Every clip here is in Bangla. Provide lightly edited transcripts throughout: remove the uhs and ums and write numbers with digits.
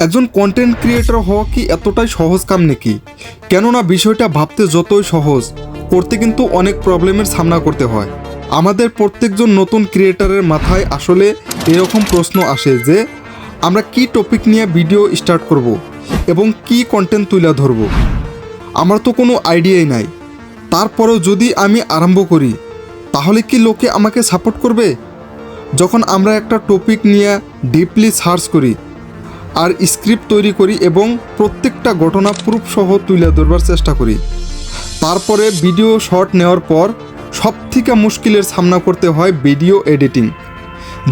একজন কন্টেন্ট ক্রিয়েটর হওয়া কি এতটাই সহজ কাম নাকি? কেননা বিষয়টা ভাবতে যতই সহজ, করতে কিন্তু অনেক প্রবলেমের সামনা করতে হয়। আমাদের প্রত্যেকজন নতুন ক্রিয়েটরের মাথায় আসলে এরকম প্রশ্ন আসে যে আমরা কি টপিক নিয়ে ভিডিও স্টার্ট করব এবং কি কন্টেন্ট তুলে ধরব। আমার তো কোনো আইডিয়াই নাই। তারপরেও যদি আমি আরম্ভ করি তাহলে কি লোকে আমাকে সাপোর্ট করবে? যখন আমরা একটা টপিক নিয়ে ডিপলি সার্চ করি আর স্ক্রিপ্ট তৈরি করি এবং প্রত্যেকটা ঘটনা প্রুফ সহ তুলে ধরবার চেষ্টা করি, তারপরে ভিডিও শর্ট নেওয়ার পর সবথেকে মুশকিলের সামনা করতে হয় ভিডিও এডিটিং,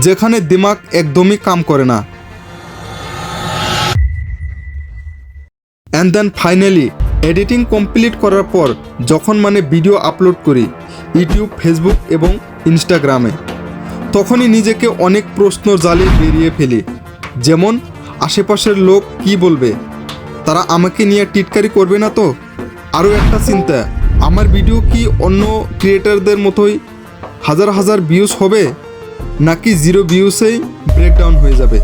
যেখানে দিমাগ একদমই কাম করে না। And then finally editing complete করার পর যখন ভিডিও আপলোড করি ইউটিউব, ফেসবুক এবং ইনস্টাগ্রামে, তখনই নিজেকে অনেক প্রশ্ন জালে বেরিয়ে ফেলি। যেমন, আশেপাশের লোক কি বলবে? তারা আমাকে নিয়ে টিটকারি করবে না তো? আরও একটা চিন্তা, আমার ভিডিও কি অন্য ক্রিয়েটারদের মতোই হাজার হাজার ভিউজ হবে, নাকি 0 ভিউসেই ব্রেকডাউন হয়ে যাবে?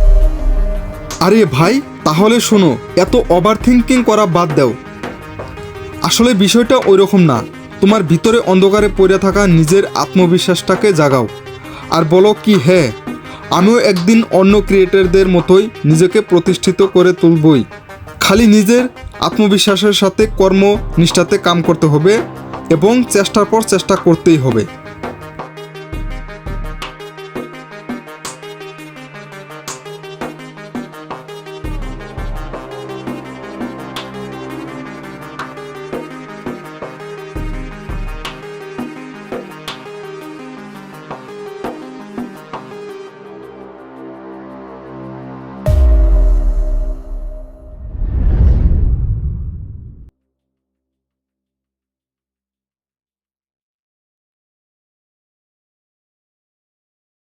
আরে ভাই, তাহলে শোনো, এত ওভার থিঙ্কিং করা বাদ দাও। আসলে বিষয়টা ওই রকম না। তোমার ভিতরে অন্ধকারে পড়ে থাকা নিজের আত্মবিশ্বাসটাকে জাগাও আর বলো কি, হ্যাঁ, আমিও একদিন অন্য ক্রিয়েটরদের মতোই নিজেকে প্রতিষ্ঠিত করে তুলবই। খালি নিজের আত্মবিশ্বাসের সাথে কর্মনিষ্ঠাতে কাম করতে হবে এবং চেষ্টার পর চেষ্টা করতেই হবে।